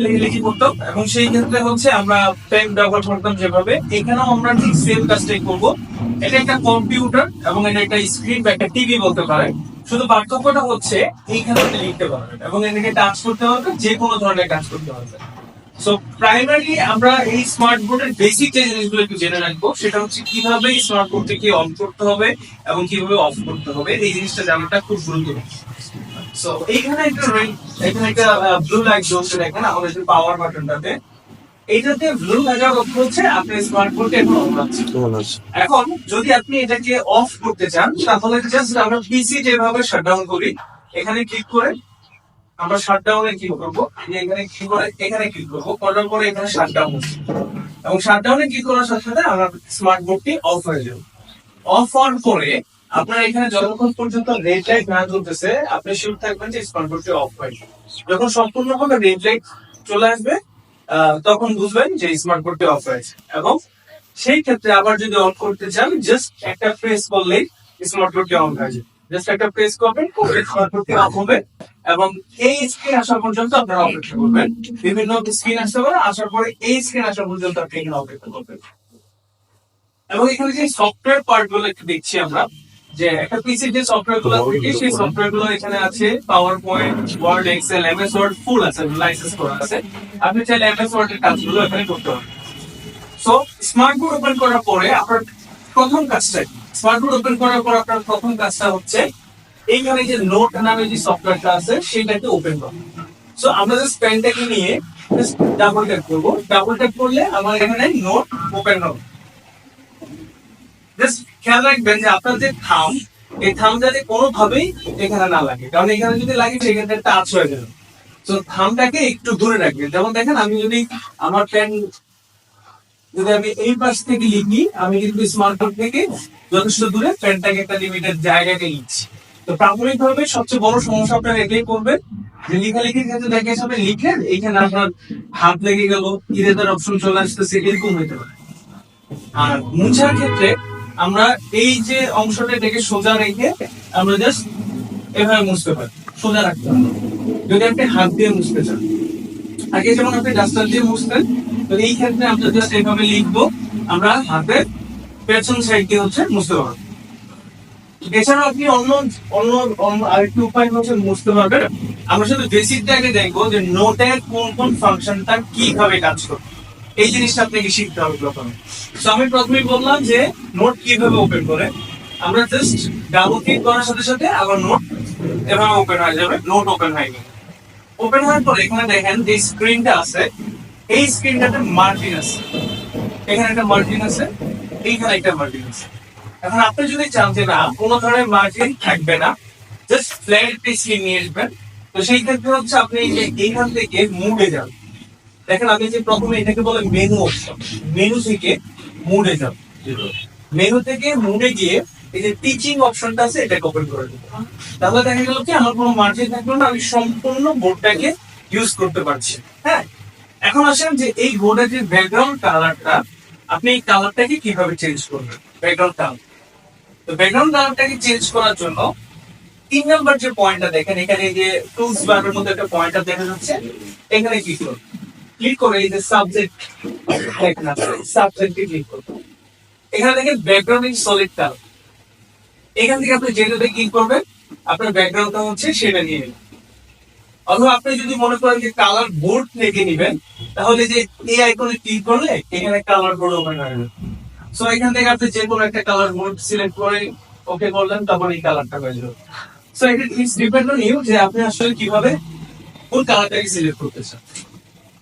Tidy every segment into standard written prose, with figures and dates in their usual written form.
লেখালেখি করতাম এবং সেই ক্ষেত্রে হচ্ছে আমরা পেন ব্যবহার করতাম যেভাবে, এখানেও আমরা ঠিক সেম কাজটাই করবো। এটা একটা কম্পিউটার এবং এটা একটা স্ক্রিন বা একটা টিভি বলতে পারে। শুধু পার্থক্যটা হচ্ছে এইখানে আপনি লিখতে পারবেন এবং এটাকে টাচ করতে পারবেন, যে কোনো ধরনের কাজ করতে পারবেন। সো প্রাইমারি আমরা এই স্মার্ট বোর্ডের বেসিক যে জিনিসগুলো একটু জেনে রাখবো, সেটা হচ্ছে কিভাবে স্মার্ট বোর্ডটিকে অন করতে হবে এবং কিভাবে অফ করতে হবে, এই জিনিসটা জানাটা খুব গুরুত্বপূর্ণ। সো এখানে একটা ব্লু লাইট জ্বলছে, দেখেন আমাদের যে পাওয়ার বাটনটাতে, এইটাতে ব্লু লাগার অর্থ হচ্ছে আপনি স্মার্ট বোর্ডে এখন অন আছে। এখন যদি আপনি এটাকে অফ করতে চান, তাহলে জাস্ট আমরা পিসি যেভাবে শাটডাউন করি, এখানে ক্লিক করে আমরা শাটডাউনে ক্লিক করবো, এখানে ক্লিক করে এখানে ক্লিক করবো, করার পরে এখানে শাটডাউন হচ্ছে এবং শাটডাউনে ক্লিক করার সাথে সাথে আমরা স্মার্ট বোর্ডটি অফ হয়ে যাবে। অফ অন করে আপনার এখানে যতক্ষণ পর্যন্ত রেড লাইট না জ্বলতেছে, আপনি শিওর থাকবেন যে স্মার্ট বোর্ডটি অফ হয়ে যাবে। যখন সম্পূর্ণভাবে রেড লাইট চলে আসবে, তখন বুঝবেন যে স্মার্ট বোর্ডটি অফ হয়েছে। এবং সেই ক্ষেত্রে আবার যদি অন করতে চান, জাস্ট একটা প্রেস করলেই স্মার্ট বোর্ডটি অন হয়ে যাবে। জাস্ট একটা প্রেস করবেন, স্মার্ট বোর্ডটি অফ হবে এবং এই স্ক্রিন আসা পর্যন্ত আপনারা অপেক্ষা করবেন। বিভিন্ন স্ক্রিন আসতে পারে, আসার পরে এই স্ক্রিন আসা পর্যন্ত আপনি এখানে অপেক্ষা করবেন। এবং এখানে যে সফটওয়্যার পার্ট গুলো একটু দেখছি আমরা, যে একটা পিসির যে সফটওয়্যার গুলো থাকে, সেই সফটওয়্যার গুলো এখানে আছে। Power point, word, excel, MS word full আছে, লাইসেন্স করা আছে। আপনি চাইলে এমএস ওয়ার্ড এর কাজগুলো এখানে করতে পারেন। সো স্মার্ট বোর্ড ওপেন করার পরে আপনার প্রথম কাজটা, স্মার্ট বোর্ড ওপেন করার পর আপনার প্রথম কাজটা হচ্ছে এইখানে যে নোট নামে যে সফটওয়্যারটা আছে সেটাকে ওপেন করা। সো আমরা জাস্ট পেনটাকে নিয়ে ডাবল ট্যাপ করবো। ডাবল ট্যাপ করলে আমার এখানে নোট ওপেন হবে। জাস্ট খেয়াল রাখবেন যে আপনার যে থাম, এই থাম যাতে কোনোভাবেই এখানে না লাগে, কারণ এখানে যদি লাগে সেক্ষেত্রে টাচ হয়ে যাবে। তো থামটাকে একটু দূরে রাখবেন। যেমন দেখেন, আমি যদি আমার পেন যদি আমি এই পাশ থেকে লিখি, আমি কিন্তু স্মার্টফোন থেকে যথেষ্ট দূরে পেনটাকে একটা লিমিটেড জায়গাতে লিখছি। তো প্রাথমিকভাবে সবচেয়ে বড় সমস্যা আপনার এটাই করবেন যে লেখালেখির ক্ষেত্রে দেখা যাবে লিখলেন, এইখানে আপনার হাত লেগে গেল, ইরেজার অপশন চলে আসতেছে, এরকম হতে পারে। আর মুছার ক্ষেত্রে আমরা এই যে অংশটা এটাকে সোজা রেখে আমরা জাস্ট এভাবে মুছতে পারি, সোজা রাখতে হবে। যদি আপনি হাত দিয়ে মুছতে চান, আগে যেমন আপনি ডাস্টার দিয়ে মুছতেন, তো এই ক্ষেত্রে আমরা জাস্ট এইভাবে লিখবো, আমরা হাতের পেছন সাইড দিয়ে হচ্ছে মুছতে পারবো। এছাড়াও আপনি অন্য অন্য অন্য আরেকটি উপায় হচ্ছে মুছতে পারবেন। আমরা শুধু বেসিকটাকে দেখবো যে নোটের কোন কোন ফাংশনটা কিভাবে কাজ করে, এই জিনিসটা আপনাকে শিখতে হবে প্রথমে। তো আমি প্রথমেই বললাম যে নোট কিভাবে ওপেন করে, আমরা জাস্ট ডাবল ক্লিক করার সাথে সাথে আবার নোট এভাবে ওপেন হয়ে যাবে। নোট ওপেন হয়ে গেল। ওপেন হওয়ার পর এখানে দেখেন যে স্ক্রিনটা আছে, এই স্ক্রিনটাতে মার্জিন আছে, এখানে একটা মার্জিন আছে, এইখানে একটা মার্জিন আছে। এখন আপনি যদি চান যে না কোনো ধরনের মার্জিন থাকবে না, জাস্ট ফ্ল্যাট স্ক্রিন নিয়ে আসবেন, তো সেই ক্ষেত্রে হচ্ছে আপনি এইখান থেকে মুডে যান। দেখেন আমি যে প্রথমে এটাকে বলে মেনু অপশন, মেনু থেকে মুডে যান। মেনু থেকে মুডে গিয়ে এই যে টিচিং অপশনটা আছে এটাকে ওপেন করে দেবো। তাহলে দেখা গেল কি আমার কোনো মার্জিন থাকলো না, আমি সম্পূর্ণ বোর্ডটাকে ইউজ করতে পারছি। হ্যাঁ, এখন আসেন যে এই বোর্ডের যে ব্যাকগ্রাউন্ড কালারটা, আপনি এই কালারটাকে কিভাবে চেঞ্জ করবেন। ব্যাকগ্রাউন্ড কালার, তো ব্যাকগ্রাউন্ড কালারটাকে চেঞ্জ করার জন্য 3 নম্বর যে পয়েন্টটা দেখেন, এখানে যে টুলস বারের মধ্যে একটা পয়েন্টার দেখা যাচ্ছে, এখানে ক্লিক করুন। ক্লিক করে এই যে সাবজেক্ট দেখেন, সাবজেক্টে ক্লিক করুন। এখানে দেখেন ব্যাকগ্রাউন্ড ইন সলিড কালার, এখান থেকে আপনি যেটাতে ক্লিক করবেন আপনার ব্যাকগ্রাউন্ডটা হচ্ছে সেটা নিয়ে নেবেন। অথবা আপনি যদি মনে করেন যে কালার বোর্ড থেকে নেবেন, তাহলে যে এই আইকনে ক্লিক করলে এখানে কালার বোর্ড ওপেন হয়ে যাবে। সো এখান থেকে আপনি যে কোনো একটা কালার বোর্ড সিলেক্ট করে ওকে করলেন, তারপর এই কালারটা হয়ে যাবে। সো এটা ইটস ডিপেন্ড অন ইউ যে আপনি আসলে কিভাবে কোন কালারটাকে সিলেক্ট করতে চান।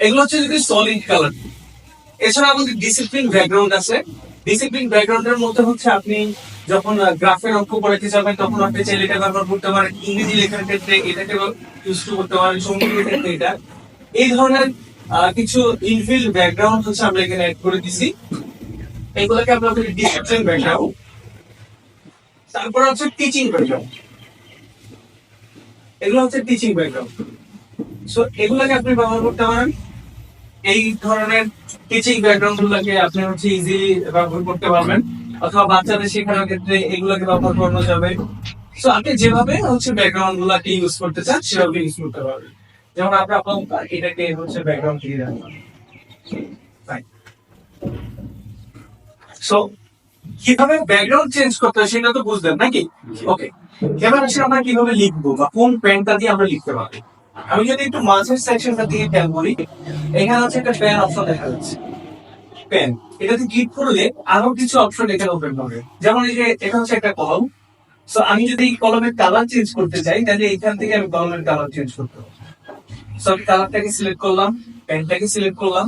এগুলো হচ্ছে যদি সলিড কালার। এছাড়া আমাদের ডিসিপ্লিন ব্যাকগ্রাউন্ড আছে। ডিসিপ্লিন ব্যাকগ্রাউন্ডের মধ্যে হচ্ছে আপনি যখন গ্রাফের অঙ্ক পড়াতে যাবেন, তখন আপনি চাইলে এটা ব্যবহার করতে পারেন। ইংরেজি লেখার ক্ষেত্রে এটাকে ইউজ করতে পারেন, সঙ্গীতের ক্ষেত্রে এটা। এই ধরনের কিছু ইনফিল্ড ব্যাকগ্রাউন্ড হচ্ছে আমরা এখানে অ্যাড করে দিছি। এগুলোকে আমরা বলি ডিসিপ্লিন ব্যাকগ্রাউন্ড। তারপর হচ্ছে টিচিং ব্যাকগ্রাউন্ড, এগুলো হচ্ছে টিচিং ব্যাকগ্রাউন্ড। সো এগুলোকে আপনি ব্যবহার করতে পারেন। এই ধরনের টিচিং ব্যাকগ্রাউন্ড গুলোকে আপনি হচ্ছে ইজিলি ব্যবহার করতে পারবেন, অথবা বাচ্চাদের শেখানোর ক্ষেত্রে এগুলোকে ব্যবহার করানো যাবে। তো আপনি যেভাবে হচ্ছে ব্যাকগ্রাউন্ড গুলাকে ইউজ করতে চান সেভাবে ইউজ করতে পারবেন। যেমন আমরা আপনার এটাকে হচ্ছে ব্যাকগ্রাউন্ড দিয়ে রাখলাম। সো কিভাবে ব্যাকগ্রাউন্ড চেঞ্জ করতে হয় সেটা তো বুঝলেন নাকি? ওকে, এবার আসলে আমরা কিভাবে লিখবো বা কোন পেনটা দিয়ে আমরা লিখতে পারি। আমি যদি একটু মাঝের সেকশনটা দিয়ে খেয়াল করি, এখানে হচ্ছে একটা পেন অপশন দেখা যাচ্ছে, পেন। এটাতে ক্লিক করলে আরো কিছু অপশন এখানে ওপেন হবে। যেমন এই যে এটা হচ্ছে একটা কলম। সো আমি যদি এই কলমের কালার চেঞ্জ করতে চাই, তাহলে এখান থেকে আমি কলমের কালার চেঞ্জ করতে পারবো। সো আমি কালারটাকে সিলেক্ট করলাম, পেনটাকে সিলেক্ট করলাম,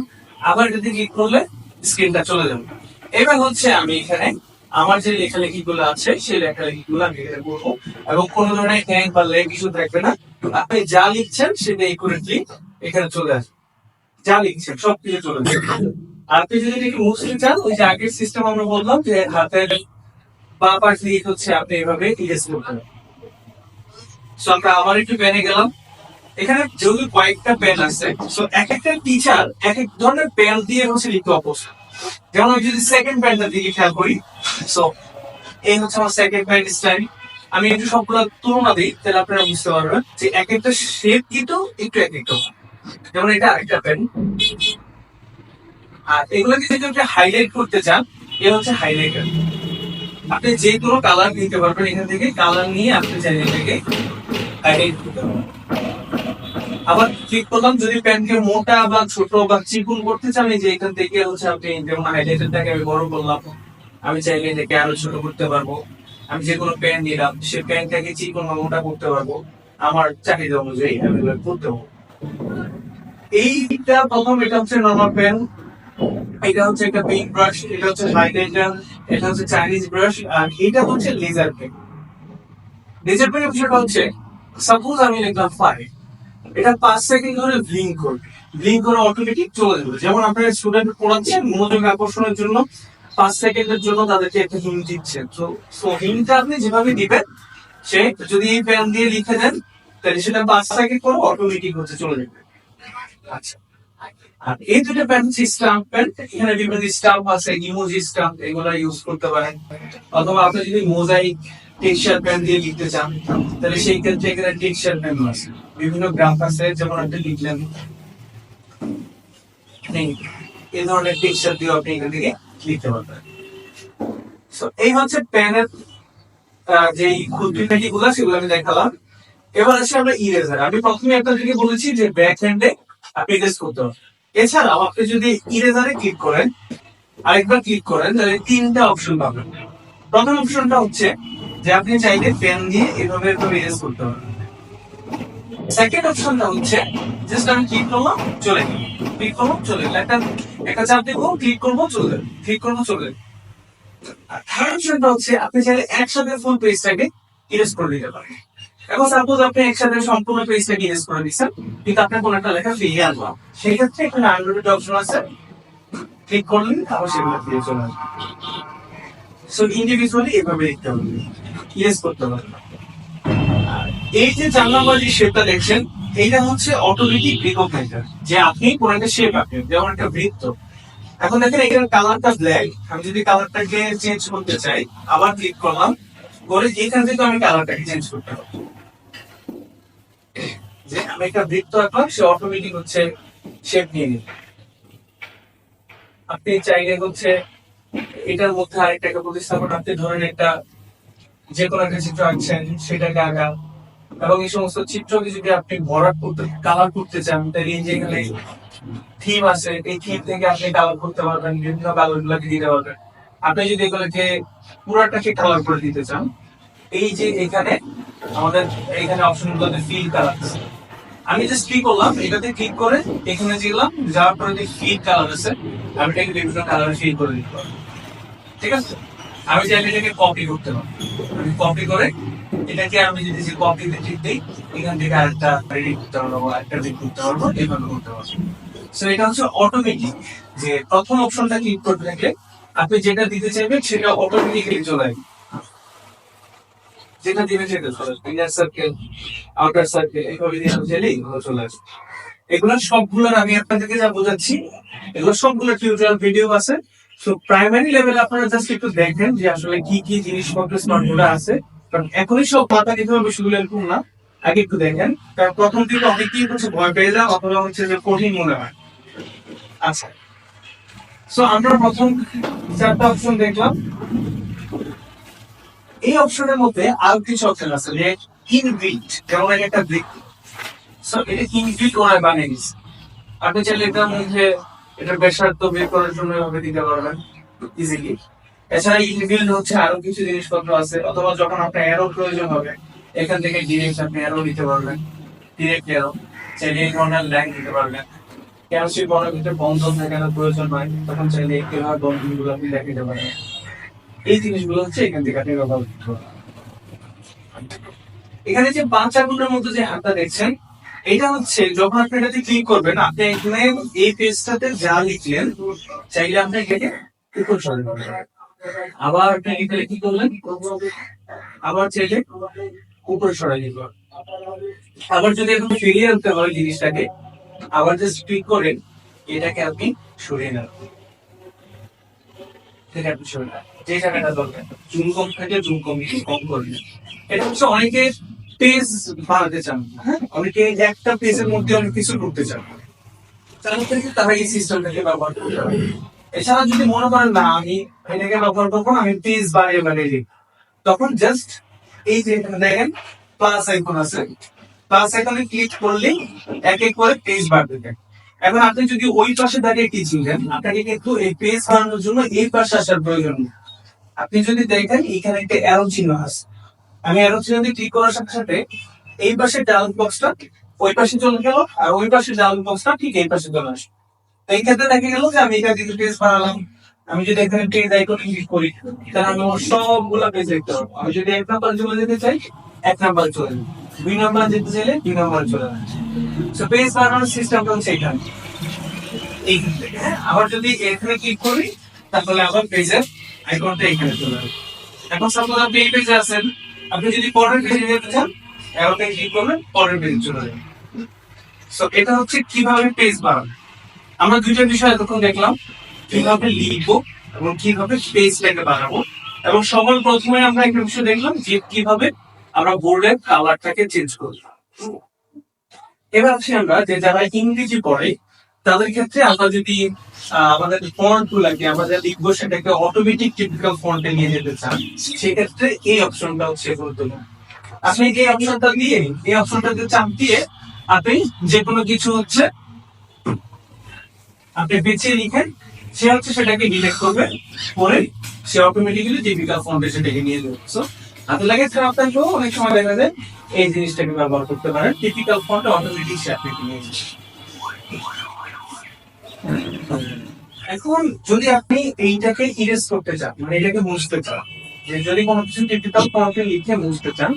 আবার এটাতে ক্লিক করলে স্ক্রিনটা চলে যাবে। এবার হচ্ছে আমি এখানে আমার যে লেখালেখি গুলো আছে সেই লেখালেখি গুলো আমি এখানে করবো, এবং কোনো ধরনের হ্যাং বা লেগ ইস্যু থাকবে না। আপনি যা লিখছেন সেটা একুরেটলি এখানে চলে আসবে, যা লিখছেন সব কিছু চলে যাবে। আর আপনি যদি এটাকে মুছতে চান, ওই যে আগের সিস্টেম আমরা বললাম যে হাতের বাঁ পাশ দিয়ে হচ্ছে আপনি এভাবে ইরেজ করতে হবে। সো আমরা আবার একটু পেনে গেলাম, এখানে যেহেতু কয়েকটা পেন আছে, সো এক একটা টিচার এক এক ধরনের পেন দিয়ে হচ্ছে লিখতে অভ্যস্ত। যেমন আমি যদি সেকেন্ড পেনটার দিকে খেয়াল করি, সো এই হচ্ছে আমার সেকেন্ড পেন স্টাইল। আমি একটু সবগুলো তুলনা দিই, তাহলে আপনারা বুঝতে পারবেন যে এক একটা শেপ কিন্তু একটু এক একটা। যেমন এটা আরেকটা পেন, আর এগুলোকে যদি আপনি হাইলাইট করতে চান, এ হচ্ছে হাইলাইটার। আপনি যে কোনো কালার নিতে পারবেন, এখান থেকে কালার নিয়ে আপনি চাইলে এটাকে হাইলাইট করতে পারবেন। আবার ক্লিক করলাম, যদি পেনকে মোটা বা ছোট বা চিকুন করতে চান, এই যে এখান থেকে হচ্ছে আপনি যেমন হাইলাইটারটাকে আমি বড় করলাম, আমি চাইলে এটাকে আরো ছোট করতে পারবো। আমি যে কোনো পেন নিলাম, সে পেনটাকে চিকুন বা মোটা করতে পারবো, আমার চাহিদা অনুযায়ী আমি এগুলো করতে পারবো। এইটা প্রথম, এটা হচ্ছে নরমাল পেন, এটা হচ্ছে একটা পেইন্ট ব্রাশ, এটা হচ্ছে হাইলাইটার, এটা হচ্ছে চাইনিজ ব্রাশ, আর এটা হচ্ছে লেজার পেন। লেজার পেনের বিষয়টা হচ্ছে, সাপোজ আমি লিখলাম 5, এটা 5 সেকেন্ড ধরে ব্লিঙ্ক করবে, ব্লিঙ্ক করে অটোমেটিক চলে যাবে। যেমন আপনার স্টুডেন্ট পড়াচ্ছেন, মনোযোগ আকর্ষণের জন্য 5 সেকেন্ডের জন্য তাদেরকে একটা হিন্ট দিচ্ছেন। তো হিন্টটা আপনি যেভাবে দিবেন, সে যদি এই পেন দিয়ে লিখে দেন, তাহলে সেটা 5 সেকেন্ড পর অটোমেটিক হচ্ছে চলে যাবে। আচ্ছা, আর এই দুটো পেন হচ্ছে স্টাম্প পেন। এখানে বিভিন্ন স্টাম্প আছে, ইমোজি স্টাম্প, এগুলো ইউজ করতে পারেন। অথবা আপনি যদি মোজাইক টেক্সচার পেন দিয়ে লিখতে চান, তাহলে সেই ক্ষেত্রে এখানে টেক্সচার পেন আছে, বিভিন্ন গ্রাফ আছে। যেমন আপনি লিখলেন এই ধরনের টেক্সচার দিয়ে আপনি এখান থেকে লিখতে পারবেন। So, এই হচ্ছে পেনের যে খুঁটিনাটি গুলো, সেগুলো আমি দেখালাম। এবার আসলে আমরা ইরেজার। আমি প্রথমে আপনাদেরকে বলেছি যে ব্যাক হ্যান্ডে আপনি ইরেজ করতে হবে। এছাড়াও আপনি যদি ইরেজারে ক্লিক করেন, আরেকবার ক্লিক করেন, তাহলে 3টা অপশন পাবেন। প্রথম অপশনটা হচ্ছে যে আপনি চাইলে পেন দিয়ে এভাবে এভাবে ইরেজ করতে পারেন। সেকেন্ড অপশনটা হচ্ছে জাস্ট আমি ক্লিক করলাম, চলে গেল, ক্লিক করলাম, চলে গেল। একটা চাপ দেবো, ক্লিক করবো, চলে গেল, ক্লিক করবো, চলে গেল। আর থার্ড অপশনটা হচ্ছে আপনি চাইলে একসাথে ফুল পেজটাকে ইরেজ করে দিতে পারেন। এখন সাপোজ আপনি একসাথে সম্পূর্ণ পেজটাকে ইরেজ করে দিচ্ছেন, কিন্তু আপনার কোনো একটা লেখা ফিরিয়ে আনলাম, সেই ক্ষেত্রে এখানে আনলিমিটেড অপশন আছে, ক্লিক করলেন, তারপর সেগুলো ফিরে চলে আসবে। সো ইন্ডিভিজুয়ালি এভাবে লিখতে হবে, ইরেজ করতে হবে। এই যে 4 নম্বর যে শেপটা দেখছেন, এইটা হচ্ছে অটোমেটিক রিকগনাইজার, যে আপনি কোন একটা শেপ আঁকেন, যেমন একটা বৃত্ত। এখন দেখেন এখানে কালারটা ব্ল্যাক, আমি যদি কালারটাকে চেঞ্জ করতে চাই, আবার ক্লিক করলাম, করে এখান থেকে আমি কালারটাকে চেঞ্জ করতে পারবো। যে আমি একটা বৃত্ত আঁকলাম, সে অটোমেটিক হচ্ছে শেপ নিয়ে নিল। আপনি চাইলে হচ্ছে এটার মধ্যে আরেকটাকে প্রতিস্থাপন, আপনি ধরেন একটা যে কোনো একটা চিত্র আঁকছেন, সেটাকে আঁকা, এবং এই সমস্ত চিত্রকে যদি আপনি ভরাট করতে, কালার করতে চান, তাহলে এই যে এখানে থিম আছে, এই থিম থেকে আপনি কালার করতে পারবেন, বিভিন্ন কালার গুলাকে দিতে পারবেন। আপনি যদি এগুলোকে পুরাটাকে কালার করে দিতে চান, এই যে এখানে আমাদের এখানে অপশন গুলোতে ফিল কালার আছে, আমি জাস্ট ক্লিক করলাম, এটাতে ক্লিক করে এখানে গেলাম, যাওয়ার পরে যে ফিল কালার আছে, আমি এটাকে বিভিন্ন কালারে ফিল করে দিতে পারবো। ঠিক আছে, আমি চাইলে এটাকে কপি করতে পারবো, আমি কপি করে এটাকে আমি যদি যে কপিতে ক্লিক দিই, এখান থেকে আরেকটা রেডি করতে পারবো, আরেকটা রেডি করতে পারবো, এভাবে করতে পারবো। সো এটা হচ্ছে অটোমেটিক, যে প্রথম অপশনটা ক্লিক করতে থাকলে আপনি যেটা দিতে চাইবেন সেটা অটোমেটিক্যালি চলে আসবে, যেটা দিবেন সেটা চলে আসবে। ইনার সার্কেল, আউটার সার্কেল, এইভাবে দিয়ে আমি চাইলেই চলে আসবে। এগুলো সবগুলোর আমি আপনাদেরকে যা বোঝাচ্ছি, এগুলো সবগুলো টিউটোরিয়াল ভিডিও আছে। সো প্রাইমারি লেভেলে আপনারা জাস্ট একটু দেখেন যে আসলে কি কি জিনিসপত্র স্মার্টবোর্ডে আছে, কারণ এখনই সব মাথা নিতে হবে শুধু এরকম না, আগে একটু দেখেন, কারণ প্রথম দিকে অনেকেই হচ্ছে ভয় পেয়ে যান অথবা হচ্ছে যে কঠিন মনে হয়। আচ্ছা, সো আমরা প্রথম চারটা অপশন দেখলাম। এই অপশনের মধ্যে আরো কিছু অপশন আছে, যে ইনবিল্ট, যেমন একটা ব্রিক। সো এটা ইনবিল্ট ওরা বানিয়ে দিচ্ছে। আপনি চাইলে এটার মধ্যে এটার ব্যাসার্ধ বের করার জন্য এভাবে দিতে পারবেন ইজিলি। এছাড়া ইনবিল্ট হচ্ছে আরো কিছু জিনিসপত্র আছে, অথবা যখন আপনার অ্যারো প্রয়োজন হবে এখান থেকে ডিরেক্ট আপনি অ্যারো নিতে পারবেন, ডিরেক্ট অ্যারো। চাইলে এই ধরনের লাইন দিতে পারবেন। ক্যালসিয়াম বনের ভিতরে বন্ধন দেখানোর প্রয়োজন হয়, তখন চাইলে কিভাবে বন্ধনগুলো আপনি দেখাতে পারেন। এই জিনিসগুলো হচ্ছে এখান থেকে আপনি ব্যবহার করতে পারেন। এখানে যে বাচ্চাগুলোর মধ্যে যে হাতটা দেখছেন, এটা হচ্ছে যখন আপনি এটাতে ক্লিক করবেন, আপনি এখানে এই পেজটাতে যা লিখলেন চাইলে আপনি এটাকে উপর সরাতে পারবেন। আবার আপনি এখানে কি করলেন, আবার চাইলে উপরে সরাই দিবেন। আবার যদি এখন ফিরিয়ে আনতে হয় জিনিসটাকে, আবার জাস্ট ক্লিক করেন, এটাকে আপনি সরিয়ে নেন। ঠিক আছে, সরিয়ে নেন। যে জায়গাটা দরকার জুম কম থাকে জুম কম করবেন। এটা হচ্ছে অনেকে পেজ বানাতে চান, হ্যাঁ, অনেকে একটা পেজের মধ্যে অনেক কিছু করতে চান, তাদের ক্ষেত্রে তারা এই সিস্টেমটাকে ব্যবহার করতে পারে। এছাড়া যদি মনে করেন না আমি এটাকে ব্যবহার করবো না, আমি পেজ বানিয়ে দিই, তখন জাস্ট এই যে এখানে দেখেন প্লাস আইকন আছে, প্লাস আইকনে ক্লিক করলেই এক এক করে পেজ বাড়বে। এখন আপনি যদি ওই পাশে দাঁড়িয়ে টিচিং দেন, আপনাকে কিন্তু এই পেজ বানানোর জন্য এই পাশে আসার প্রয়োজন নেই। আপনি যদি দেখেন এখানে একটা অ্যারো চিহ্ন আছে, আমি অ্যারো চিহ্ন দিয়ে ক্লিক করার সাথে সাথে এই পাশে ডায়লগ বক্সটা ওই পাশে চলে গেল, আর ওই পাশে ডায়লগ বক্সটা ঠিক এই পাশে চলে আসে। এই ক্ষেত্রে দেখা গেল যে আমি এখানে কিছু পেজ বানালাম, আমি যদি এখানে পেজ আইকনে ক্লিক করি তাহলে আমি আমার সবগুলা পেজ দেখতে পারবো। আমি যদি এক নাম্বার চলে যেতে চাই এক নাম্বার চলে যাবে, দুই নাম্বার যেতে চাইলে দুই নাম্বার চলে যাবে। সো পেজ বানানোর সিস্টেমটা হচ্ছে এখানে, এইখান থেকে। হ্যাঁ, আবার যদি এখানে ক্লিক করি তাহলে আবার পেজের আইকনটা এখানে চলে আসবে। এখন সাপোজ আপনি এই পেজে আছেন, আপনি যদি পরের পেজে যেতে চান অ্যারোতে ক্লিক করবেন, পরের পেজে চলে যাবেন। সো এটা হচ্ছে কিভাবে পেজ বানানো। আমরা দুইটা বিষয় এতক্ষণ দেখলাম, কিভাবে লিখবো এবং কিভাবে পেজটাকে বানাবো, এবং সবার প্রথমে আমরা একটা বিষয় দেখলাম যে কিভাবে আমরা বোর্ডের কালারটাকে চেঞ্জ করবো। এবার আসি আমরা যে যারা ইংরেজি পড়ে তাদের ক্ষেত্রে আমরা যদি আমাদের ফন্ট গুলাকে আমরা যা লিখবো সেটাকে অটোমেটিক টিপিক্যাল ফন্টে নিয়ে যেতে চান, সেক্ষেত্রে এই অপশনটা হচ্ছে গুরুত্বপূর্ণ। আপনি এই অপশনটা দিয়ে এই অপশনটাতে চাপ দিয়ে আপনি যে কোনো কিছু হচ্ছে আপনি বেছে লিখেন, সে হচ্ছে সেটাকে ডিলেক্ট করবে, পরে সে অটোমেটিক্যালি টিপিক্যাল ফন্টে সেটাকে নিয়ে যাবে। সো হাতে লাগে খারাপ থাকলেও অনেক সময় দেখা যায় এই জিনিসটাকে ব্যবহার করতে পারেন, টিপিক্যাল ফন্টে অটোমেটিক সে আপনাকে নিয়ে যাবে। এখন যদি আপনি এইটাকে ইরেজ করতে চান, মানে এটাকে মুছতে চান, যে যদি কোনো কিছু টিপিক্যাল ফন্টে লিখে মুছতে চান,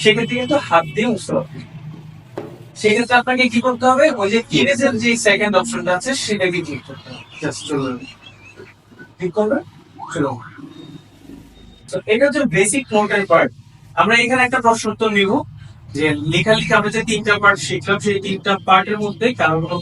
সেক্ষেত্রে কিন্তু হাত দিয়ে মুছতে হবে। সেক্ষেত্রে আপনাকে কি করতে হবে, ওই যে ইরেজের যে সেকেন্ড অপশনটা আছে সেটাকে ক্লিক করতে হবে, জাস্ট চলে ক্লিক করবে, চলো। তো এটা হচ্ছে বেসিক নোটের পার্ট। আমরা এখানে একটা প্রশ্ন উত্তর নিব, যে লেখালেখি আমরা যে তিনটা পার্ট শিখলাম সেই তিনটা পার্টের মধ্যে কারো কোনো